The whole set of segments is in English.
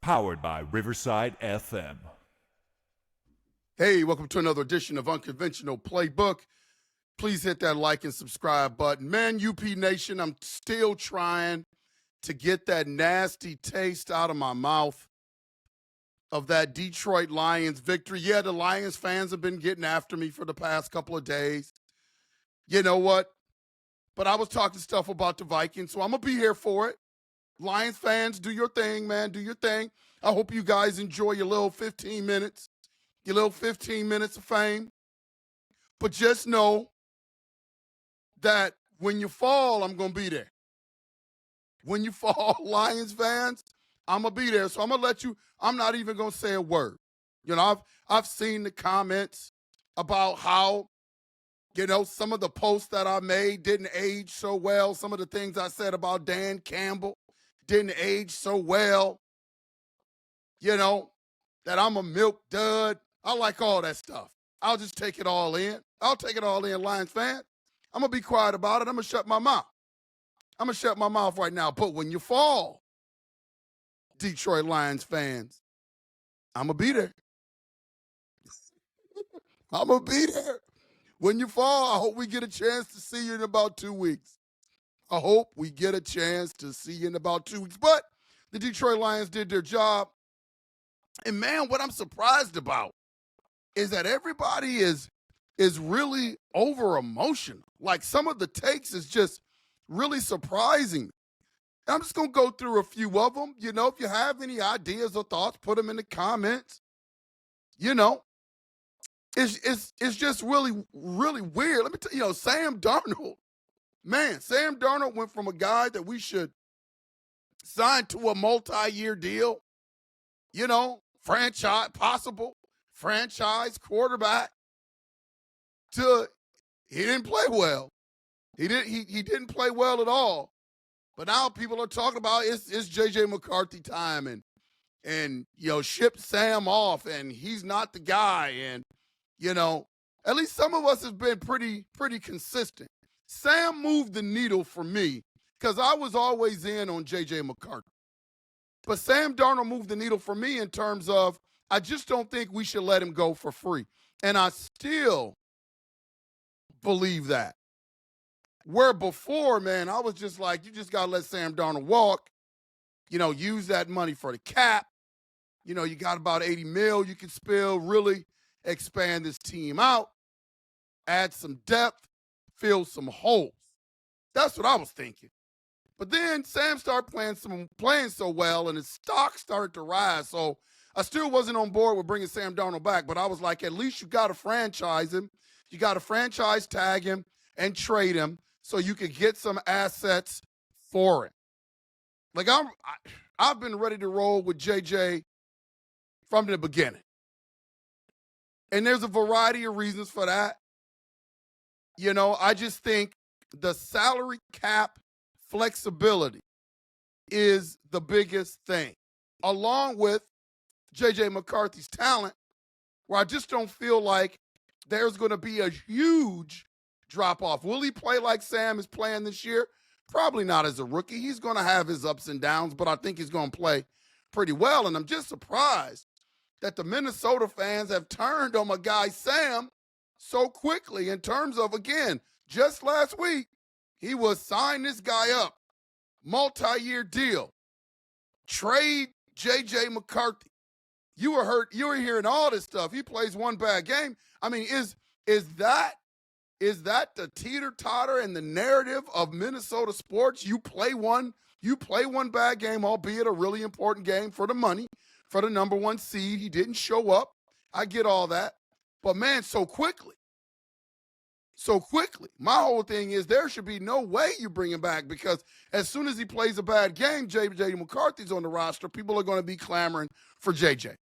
Powered by Riverside FM. Hey, welcome to another edition of Unconventional Playbook. Please hit that like and subscribe button. Man, UP Nation, I'm still trying to get that nasty taste out of my mouth of that Detroit Lions victory. Yeah, the Lions fans have been getting after me for the past couple of days. You know what? But I was talking stuff about the Vikings, so I'm going to be here for it. Lions fans, do your thing, man. Do your thing. I hope you guys enjoy your little 15 minutes, of fame. But just know that when you fall, I'm going to be there. When you fall, Lions fans, I'm going to be there. So I'm going to let you, I'm not even going to say a word. You know, I've seen the comments about how, you know, some of the posts that I made didn't age so well. Some of the things I said about Dan Campbell didn't age so well. You know, that I'm a milk dud. I like all that stuff. I'll just take it all in. I'll take it all in, Lions fan. I'm going to be quiet about it. I'm going to shut my mouth. I'm going to shut my mouth right now. But when you fall, Detroit Lions fans, I'm going to be there. I'm going to be there. When you fall, I hope we get a chance to see you in about 2 weeks. I hope we get a chance to see you in about 2 weeks. But the Detroit Lions did their job. And, man, what I'm surprised about is that everybody is really over-emotional. Like, some of the takes is just really surprising. And I'm just going to go through a few of them. You know, if you have any ideas or thoughts, put them in the comments. You know, it's just really, really weird. Let me tell you, Sam Darnold. Man, Sam Darnold went from a guy that we should sign to a multi-year deal, you know, possible franchise quarterback, to he didn't play well. He didn't play well at all. But now people are talking about it's J.J. McCarthy time and you know, ship Sam off and he's not the guy. And, you know, at least some of us have been pretty consistent. Sam moved the needle for me because I was always in on J.J. McCarthy. But Sam Darnold moved the needle for me in terms of I just don't think we should let him go for free. And I still believe that. Where before, man, I was just like, you just got to let Sam Darnold walk, you know, use that money for the cap. You know, you got about $80 million you can spill, really expand this team out, add some depth, fill some holes. That's what I was thinking. But then Sam started playing so well, and his stock started to rise. So I still wasn't on board with bringing Sam Darnold back, but I was like, at least you got to franchise him. You got to franchise tag him and trade him so you could get some assets for it. Like, I've been ready to roll with JJ from the beginning. And there's a variety of reasons for that. You know, I just think the salary cap flexibility is the biggest thing, along with J.J. McCarthy's talent, where I just don't feel like there's going to be a huge drop-off. Will he play like Sam is playing this year? Probably not as a rookie. He's going to have his ups and downs, but I think he's going to play pretty well. And I'm just surprised that the Minnesota fans have turned on my guy Sam so quickly in terms of, again, just last week, he was sign this guy up, multi-year deal, trade J.J. McCarthy. You were hearing all this stuff. He plays one bad game. I mean, is that the teeter-totter and the narrative of Minnesota sports? You play one bad game, albeit a really important game for the money, for the number one seed. He didn't show up. I get all that. But, man, so quickly. My whole thing is there should be no way you bring him back, because as soon as he plays a bad game, J.J. McCarthy's on the roster, people are going to be clamoring for J.J.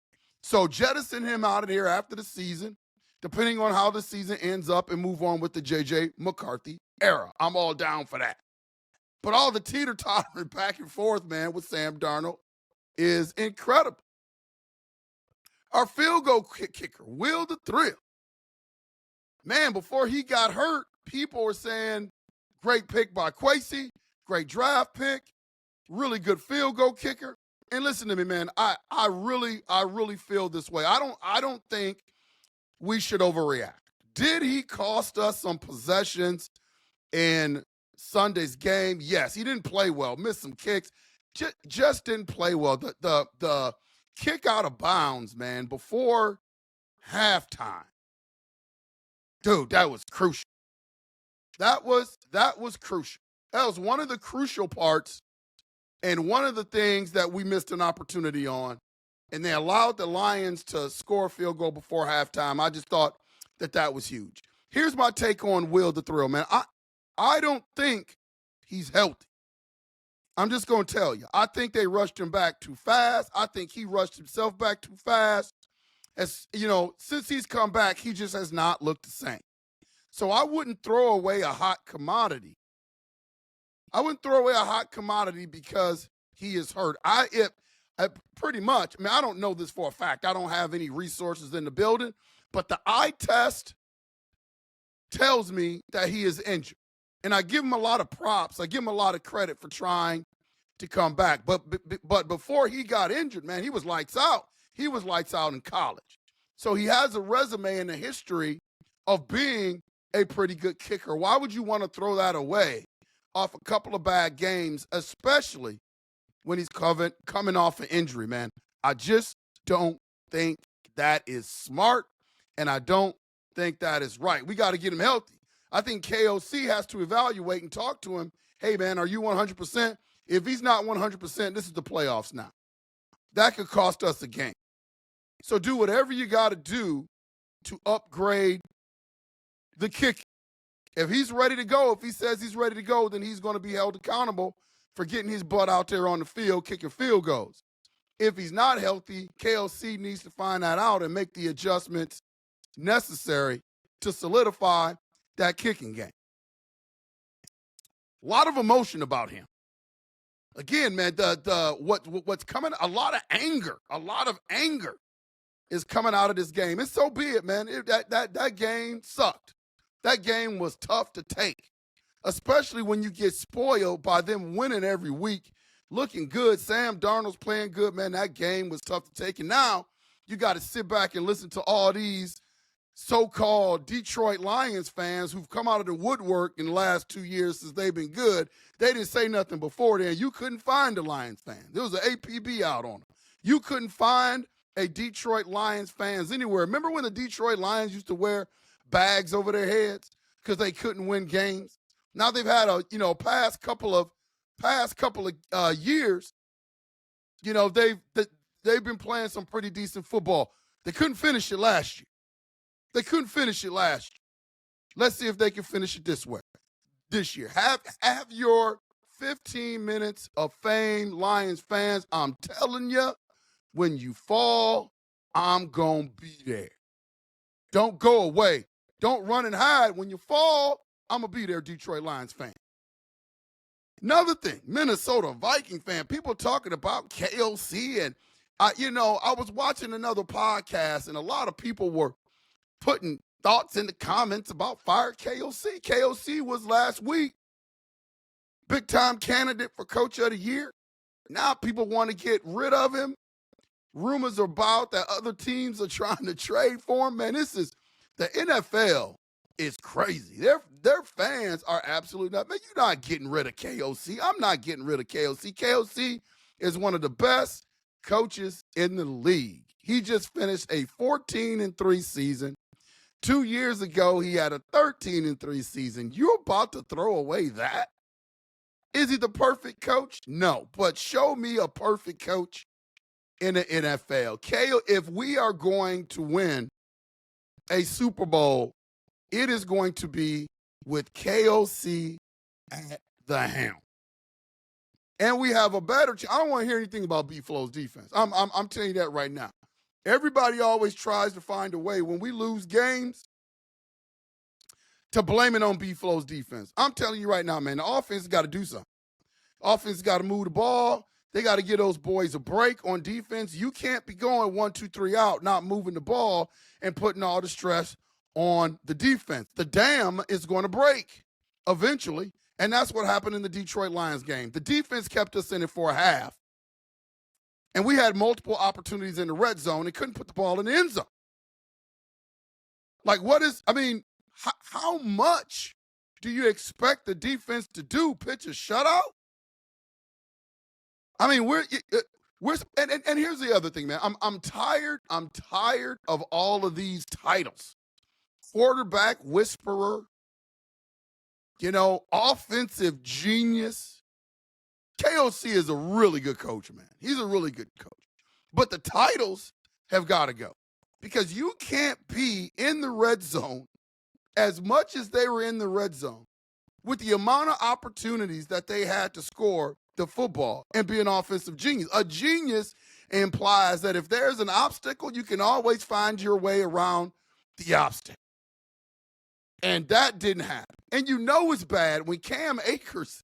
So jettison him out of here after the season, depending on how the season ends up, and move on with the J.J. McCarthy era. I'm all down for that. But all the teeter-tottering back and forth, man, with Sam Darnold is incredible. Our field goal kicker, Will the Thrill. Man, before he got hurt, people were saying, great pick by Kwesi, great draft pick, really good field goal kicker. And listen to me, man. I really feel this way. I don't think we should overreact. Did he cost us some possessions in Sunday's game? Yes, he didn't play well, missed some kicks, just didn't play well. The kick out of bounds, man, before halftime, dude, that was crucial. That was crucial. That was one of the crucial parts and one of the things that we missed an opportunity on. And they allowed the Lions to score a field goal before halftime. I just thought that was huge. Here's my take on Will the Thrill, man. I don't think he's healthy. I'm just going to tell you. I think they rushed him back too fast. I think he rushed himself back too fast. As you know, since he's come back, he just has not looked the same. So I wouldn't throw away a hot commodity. I wouldn't throw away a hot commodity because he is hurt. Pretty much, I mean, I don't know this for a fact. I don't have any resources in the building, but the eye test tells me that he is injured. And I give him a lot of props. I give him a lot of credit for trying to come back. But before he got injured, man, he was lights out. He was lights out in college. So he has a resume and a history of being a pretty good kicker. Why would you want to throw that away off a couple of bad games, especially when he's coming off an injury, man? I just don't think that is smart, and I don't think that is right. We got to get him healthy. I think KOC has to evaluate and talk to him. Hey, man, are you 100%? If he's not 100%, this is the playoffs now. That could cost us a game. So do whatever you got to do to upgrade the kick. If he's ready to go, if he says he's ready to go, then he's going to be held accountable for getting his butt out there on the field, kicking field goals. If he's not healthy, KOC needs to find that out and make the adjustments necessary to solidify that kicking game. A lot of emotion about him. Again, man, what's coming, a lot of anger is coming out of this game. And so be it, man. That game sucked. That game was tough to take, especially when you get spoiled by them winning every week, looking good. Sam Darnold's playing good, man. That game was tough to take. And now you got to sit back and listen to all these so-called Detroit Lions fans who've come out of the woodwork in the last 2 years since they've been good. They didn't say nothing before then. You couldn't find a Lions fan. There was an APB out on them. You couldn't find a Detroit Lions fans anywhere. Remember when the Detroit Lions used to wear bags over their heads because they couldn't win games? Now they've had a past couple of years. They've been playing some pretty decent football. They couldn't finish it last year. Let's see if they can finish it this year. Have your 15 minutes of fame, Lions fans. I'm telling you, when you fall, I'm going to be there. Don't go away. Don't run and hide. When you fall, I'm going to be there, Detroit Lions fan. Another thing, Minnesota Viking fan, people talking about KOC. And, I was watching another podcast, and a lot of people were putting thoughts in the comments about fire KOC. KOC was last week big-time candidate for Coach of the Year. Now people want to get rid of him. Rumors are about that other teams are trying to trade for him. Man, the NFL is crazy. Their fans are absolutely not. Man, you're not getting rid of KOC. I'm not getting rid of KOC. KOC is one of the best coaches in the league. He just finished a 14-3 season. 2 years ago, he had a 13-3 season. You're about to throw away that? Is he the perfect coach? No, but show me a perfect coach in the NFL. If we are going to win a Super Bowl, it is going to be with KOC at the helm. And we have a better I don't want to hear anything about B-Flow's defense. I'm telling you that right now. Everybody always tries to find a way when we lose games to blame it on B-Flow's defense. I'm telling you right now, man, the offense has got to do something. Offense has got to move the ball. They got to give those boys a break on defense. You can't be going 1, 2, 3 out, not moving the ball and putting all the stress on the defense. The dam is going to break eventually, and that's what happened in the Detroit Lions game. The defense kept us in it for a half. And we had multiple opportunities in the red zone and couldn't put the ball in the end zone. Like, how much do you expect the defense to do? Pitch a shutout? I mean, and here's the other thing, man. I'm tired of all of these titles. Quarterback whisperer, offensive genius. KOC is a really good coach, man. He's a really good coach. But the titles have got to go because you can't be in the red zone as much as they were in the red zone with the amount of opportunities that they had to score the football and be an offensive genius. A genius implies that if there's an obstacle, you can always find your way around the obstacle. And that didn't happen. And it's bad when Cam Akers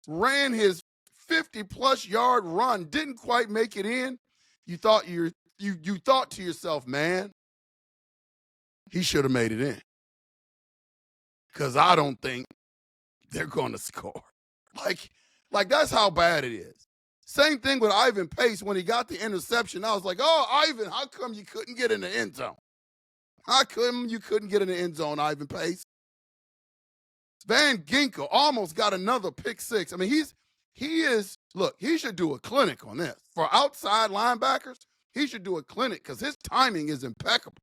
ran his 50-plus yard run, didn't quite make it in, you thought to yourself, man, he should have made it in. Because I don't think they're going to score. Like that's how bad it is. Same thing with Ivan Pace when he got the interception. I was like, oh, Ivan, how come you couldn't get in the end zone? How come you couldn't get in the end zone, Ivan Pace? Van Ginkel almost got another pick six. I mean, he should do a clinic on this. For outside linebackers, he should do a clinic because his timing is impeccable.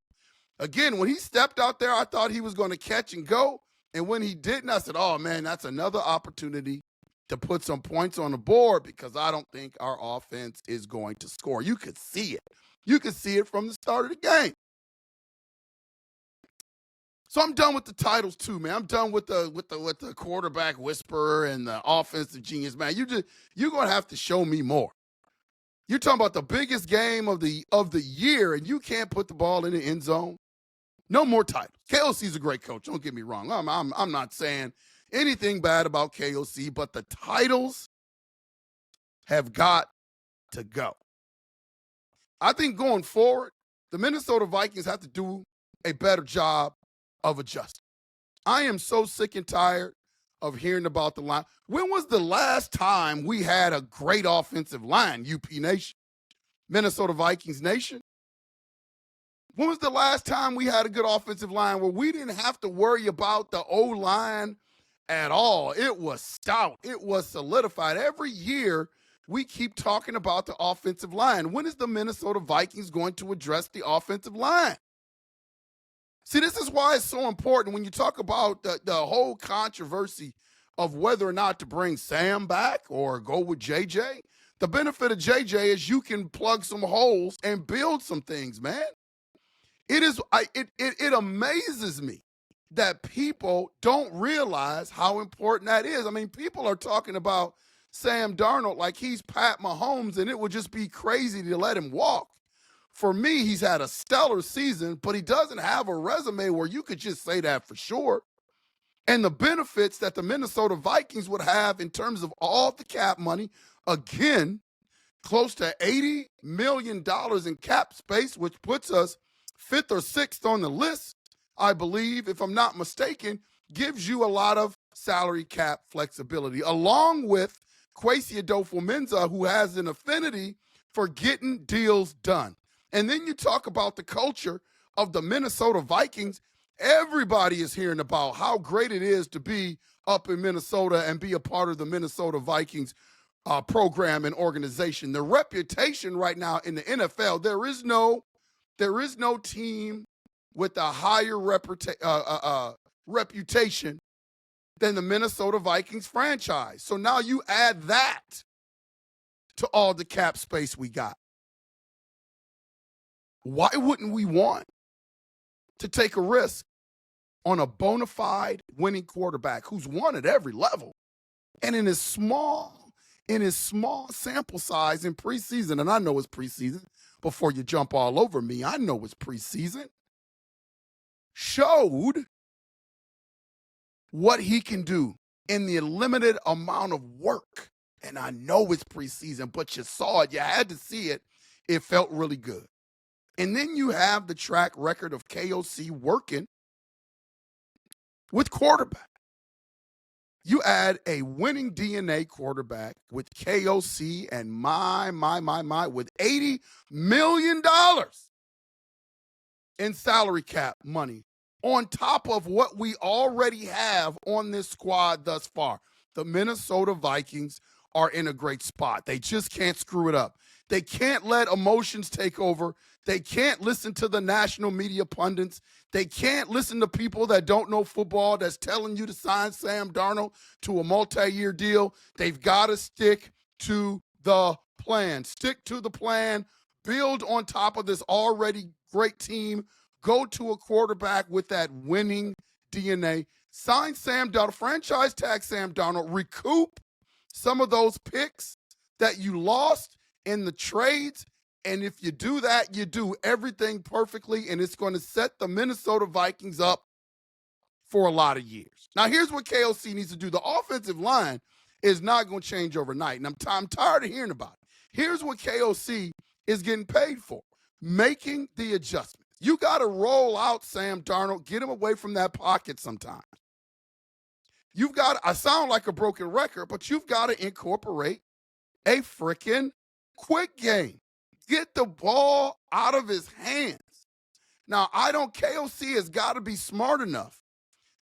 Again, when he stepped out there, I thought he was going to catch and go. And when he didn't, I said, oh, man, that's another opportunity to put some points on the board because I don't think our offense is going to score. You could see it. You could see it from the start of the game. So I'm done with the titles too, man. I'm done with the quarterback whisperer and the offensive genius, man. You're gonna have to show me more. You're talking about the biggest game of the year, and you can't put the ball in the end zone. No more titles. KOC's a great coach. Don't get me wrong. I'm not saying anything bad about KOC, but the titles have got to go. I think going forward, the Minnesota Vikings have to do a better job of adjusting. I am so sick and tired of hearing about the line. When was the last time we had a great offensive line, UP Nation? Minnesota Vikings Nation? When was the last time we had a good offensive line where we didn't have to worry about the O-line at all? It was stout. It was solidified. Every year, we keep talking about the offensive line. When is the Minnesota Vikings going to address the offensive line? See, this is why it's so important when you talk about the whole controversy of whether or not to bring Sam back or go with JJ. The benefit of JJ is you can plug some holes and build some things, man. It amazes me that people don't realize how important that is. I mean, people are talking about Sam Darnold like he's Pat Mahomes, and it would just be crazy to let him walk. For me, he's had a stellar season, but he doesn't have a resume where you could just say that for sure. And the benefits that the Minnesota Vikings would have in terms of all the cap money, again, close to $80 million in cap space, which puts us 5th or 6th on the list, I believe, if I'm not mistaken, gives you a lot of salary cap flexibility, along with Kwesi Adofo-Mensah, who has an affinity for getting deals done. And then you talk about the culture of the Minnesota Vikings. Everybody is hearing about how great it is to be up in Minnesota and be a part of the Minnesota Vikings program and organization. The reputation right now in the NFL, there is no team with a higher reputation than the Minnesota Vikings franchise. So now you add that to all the cap space we got. Why wouldn't we want to take a risk on a bona fide winning quarterback who's won at every level? And in his small sample size in preseason, and I know it's preseason before you jump all over me, I know it's preseason, showed what he can do in the limited amount of work. And I know it's preseason, but you saw it. You had to see it. It felt really good. And then you have the track record of KOC working with quarterback. You add a winning DNA quarterback with KOC and with $80 million in salary cap money on top of what we already have on this squad thus far. The Minnesota Vikings are in a great spot. They just can't screw it up. They can't let emotions take over. They can't listen to the national media pundits. They can't listen to people that don't know football that's telling you to sign Sam Darnold to a multi-year deal. They've got to stick to the plan. Stick to the plan. Build on top of this already great team. Go to a quarterback with that winning DNA. Sign Sam Darnold. Franchise tag Sam Darnold. Recoup some of those picks that you lost in the trades. And if you do that, you do everything perfectly, and it's going to set the Minnesota Vikings up for a lot of years. Now, here's what KOC needs to do. The offensive line is not going to change overnight, and I'm tired of hearing about it. Here's what KOC is getting paid for, making the adjustments. You got to roll out Sam Darnold, get him away from that pocket sometimes. You've got, I sound like a broken record, but you've got to incorporate a freaking quick game. Get the ball out of his hands. Now, KOC has got to be smart enough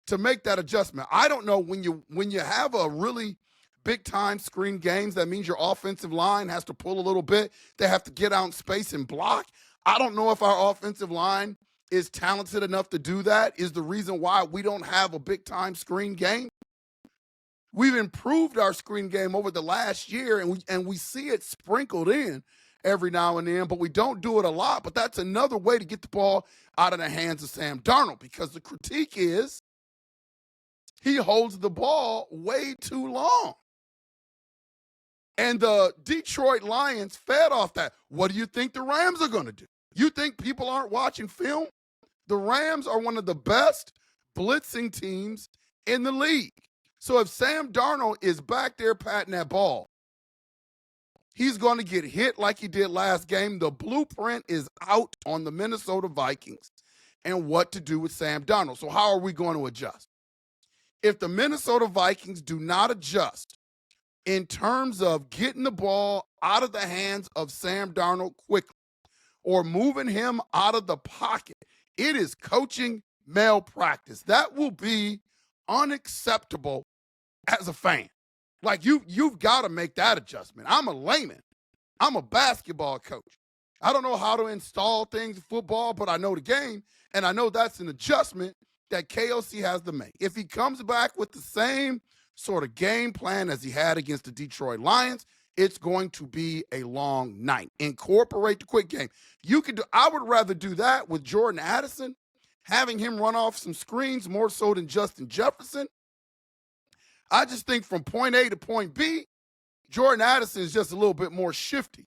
to make that adjustment. I don't know, when you have a really big-time screen games, that means your offensive line has to pull a little bit. They have to get out in space and block. I don't know if our offensive line is talented enough to do that, is the reason why we don't have a big-time screen game. We've improved our screen game over the last year, and we see it sprinkled in every now and then, but we don't do it a lot. But that's another way to get the ball out of the hands of Sam Darnold, because the critique is he holds the ball way too long. And the Detroit Lions fed off that. What do you think the Rams are going to do? You think people aren't watching film? The Rams are one of the best blitzing teams in the league. So if Sam Darnold is back there patting that ball, he's going to get hit like he did last game. The blueprint is out on the Minnesota Vikings and what to do with Sam Darnold. So how are we going to adjust? If the Minnesota Vikings do not adjust in terms of getting the ball out of the hands of Sam Darnold quickly or moving him out of the pocket, it is coaching malpractice. That will be unacceptable as a fan. Like, you've got to make that adjustment. I'm a layman. I'm a basketball coach. I don't know how to install things in football, but I know the game, and I know that's an adjustment that KOC has to make. If he comes back with the same sort of game plan as he had against the Detroit Lions, it's going to be a long night. Incorporate the quick game. I would rather do that with Jordan Addison, having him run off some screens more so than Justin Jefferson. I just think from point A to point B, Jordan Addison is just a little bit more shifty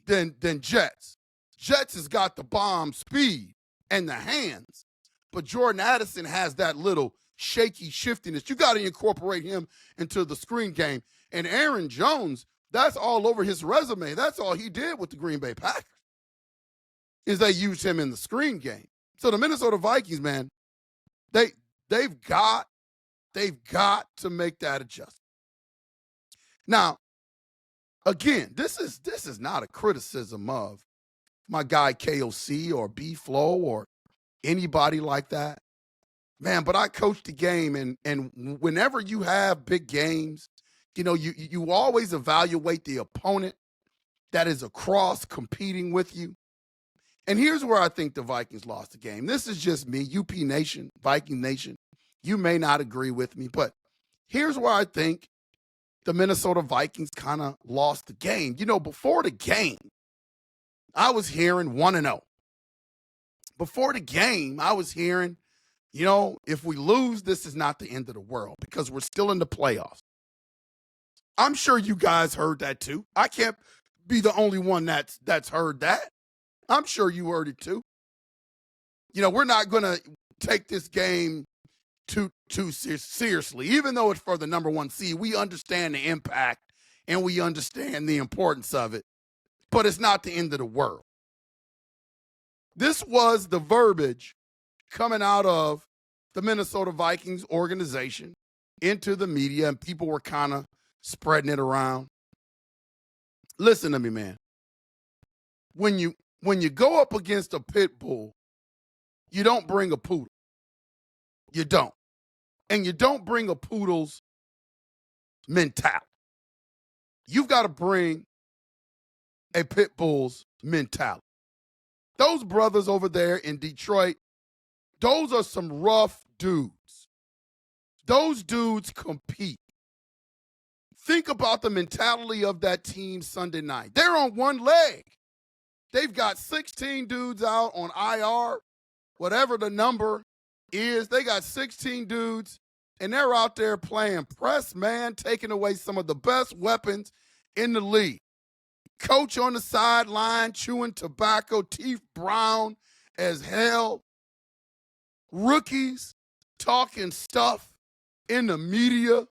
than Jets. Jets has got the bomb speed and the hands, but Jordan Addison has that little shaky shiftiness. You got to incorporate him into the screen game. And Aaron Jones, that's all over his resume. That's all he did with the Green Bay Packers, is they used him in the screen game. So the Minnesota Vikings, man, they've got to make that adjustment. Now, again, this is not a criticism of my guy KOC or B-Flow or anybody like that. Man, but I coach the game, and whenever you have big games, you always evaluate the opponent that is across competing with you. And here's where I think the Vikings lost the game. This is just me, UP Nation, Viking Nation. You may not agree with me, but here's where I think the Minnesota Vikings kind of lost the game. Before the game, I was hearing 1-0. Before the game, I was hearing, if we lose, this is not the end of the world because we're still in the playoffs. I'm sure you guys heard that too. I can't be the only one that's heard that. I'm sure you heard it too. We're not going to take this game too seriously. Even though it's for the number one seed, we understand the impact and we understand the importance of it, but it's not the end of the world. This was the verbiage coming out of the Minnesota Vikings organization into the media, and people were kind of spreading it around. Listen to me, man. When you go up against a pit bull, you don't bring a poodle. You don't. And you don't bring a poodle's mentality. You've got to bring a pit bull's mentality. Those brothers over there in Detroit, those are some rough dudes. Those dudes compete. Think about the mentality of that team Sunday night. They're on one leg. They've got 16 dudes out on IR, whatever the number is. They got 16 dudes, and they're out there playing press man, taking away some of the best weapons in the league. Coach on the sideline, chewing tobacco, teeth brown as hell. Rookies talking stuff in the media.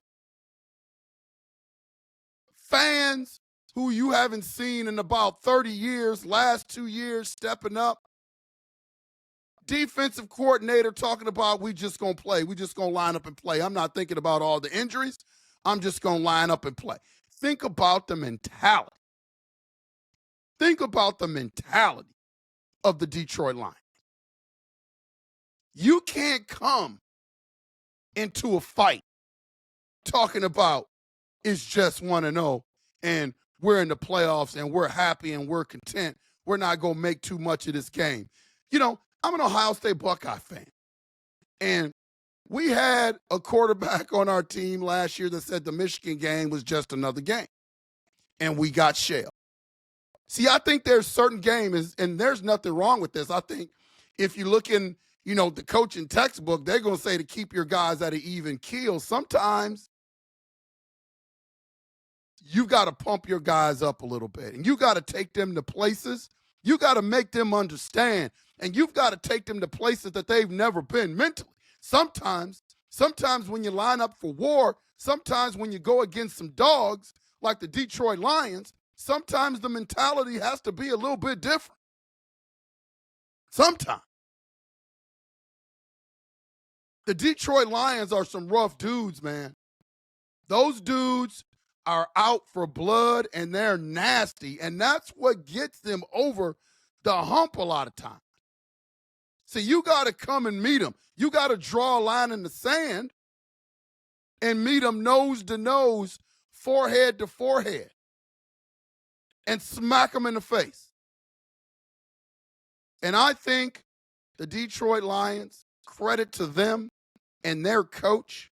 Fans who you haven't seen in about 30 years, last 2 years, stepping up. Defensive coordinator talking about we just going to play. We just going to line up and play. I'm not thinking about all the injuries. I'm just going to line up and play. Think about the mentality. Think about the mentality of the Detroit Lions. You can't come into a fight talking about it's just 1-0 and we're in the playoffs and we're happy and we're content. We're not going to make too much of this game. You know, I'm an Ohio State Buckeye fan. And we had a quarterback on our team last year that said the Michigan game was just another game. And we got shelled. See, I think there's certain games, and there's nothing wrong with this. I think if you look in, the coaching textbook, they're going to say to keep your guys at an even keel. Sometimes you got to pump your guys up a little bit, and you got to take them to places. You got to make them understand, and you've got to take them to places that they've never been mentally. Sometimes when you line up for war, sometimes when you go against some dogs like the Detroit Lions, sometimes the mentality has to be a little bit different. Sometimes. The Detroit Lions are some rough dudes, man. Those dudes are out for blood, and they're nasty, and that's what gets them over the hump a lot of times. So you got to come and meet them. You got to draw a line in the sand and meet them nose to nose, forehead to forehead, and smack them in the face. And I think the Detroit Lions, credit to them and their coach,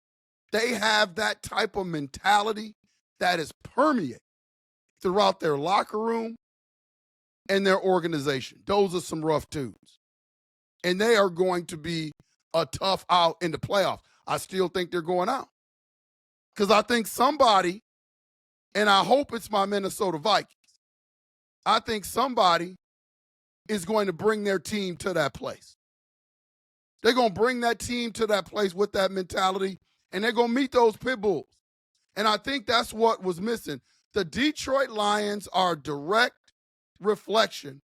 they have that type of mentality that is permeated throughout their locker room and their organization. Those are some rough dudes. And they are going to be a tough out in the playoffs. I still think they're going out. Because I think somebody, and I hope it's my Minnesota Vikings, I think somebody is going to bring their team to that place. They're going to bring that team to that place with that mentality, and they're going to meet those pit bulls. And I think that's what was missing. The Detroit Lions are a direct reflection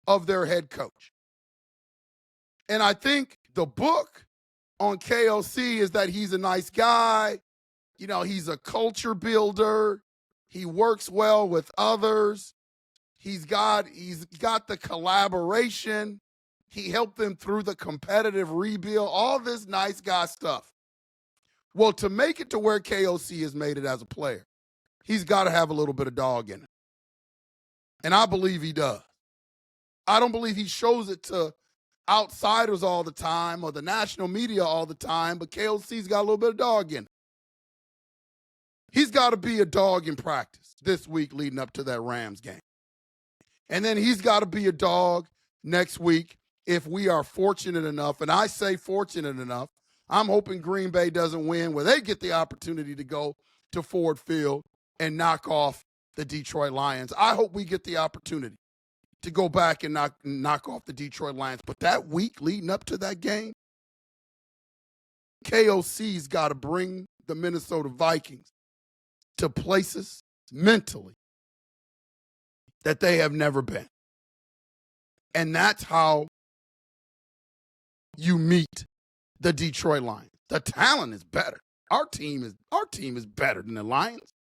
of their head coach. And I think the book on KOC is that he's a nice guy. He's a culture builder. He works well with others. He's got the collaboration. He helped them through the competitive rebuild, all this nice guy stuff. Well, to make it to where KOC has made it as a player, he's got to have a little bit of dog in it. And I believe he does. I don't believe he shows it to outsiders all the time or the national media all the time, but KOC's got a little bit of dog in it. He's got to be a dog in practice this week leading up to that Rams game. And then he's got to be a dog next week if we are fortunate enough, and I say fortunate enough, I'm hoping Green Bay doesn't win where they get the opportunity to go to Ford Field and knock off the Detroit Lions. I hope we get the opportunity to go back and knock off the Detroit Lions. But that week leading up to that game, KOC's got to bring the Minnesota Vikings to places mentally that they have never been. And that's how you meet the Detroit Lions. The talent is better. Our team is better than the Lions.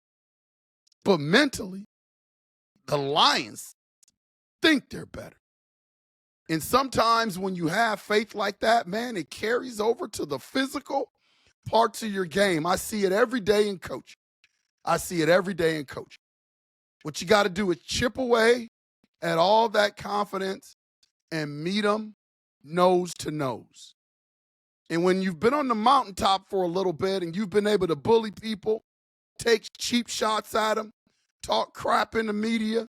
But mentally, the Lions think they're better. And sometimes when you have faith like that, man, it carries over to the physical parts of your game. I see it every day in coaching. What you got to do is chip away at all that confidence and meet them nose to nose. And when you've been on the mountaintop for a little bit and you've been able to bully people, take cheap shots at them, talk crap in the media,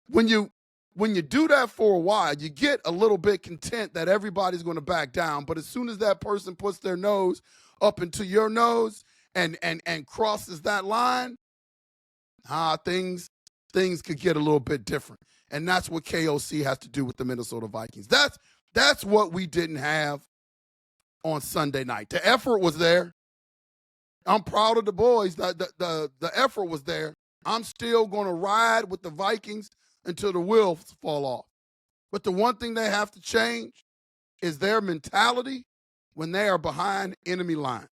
when you do that for a while, you get a little bit content that everybody's going to back down. But as soon as that person puts their nose up into your nose and crosses that line, things could get a little bit different. And that's what KOC has to do with the Minnesota Vikings. That's what we didn't have on Sunday night. The effort was there. I'm proud of the boys. The effort was there. I'm still going to ride with the Vikings until the wheels fall off. But the one thing they have to change is their mentality when they are behind enemy lines.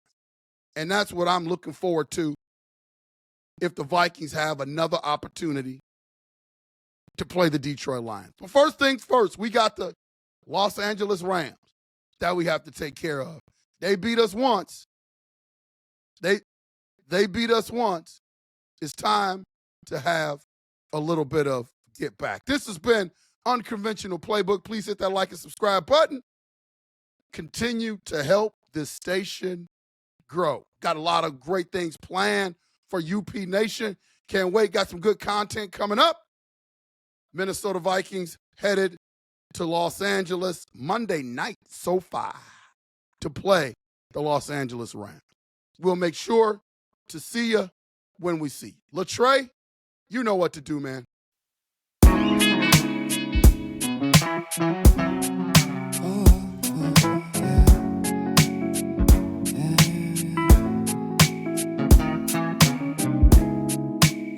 And that's what I'm looking forward to if the Vikings have another opportunity to play the Detroit Lions. But first things first, we got the Los Angeles Rams that we have to take care of. They beat us once. They beat us once. It's time to have a little bit of get back. This has been Unconventional Playbook. Please hit that like and subscribe button. Continue to help this station grow. Got a lot of great things planned for UP Nation. Can't wait. Got some good content coming up. Minnesota Vikings headed to Los Angeles Monday night, SoFi, to play the Los Angeles Rams. We'll make sure to see you when we see you. Latrey, you know what to do, man.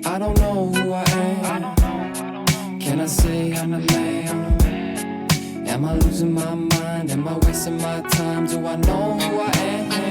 I don't know who I am. Can I say I'm a man? Am I losing my mind? Am I wasting my time? Do I know who I am?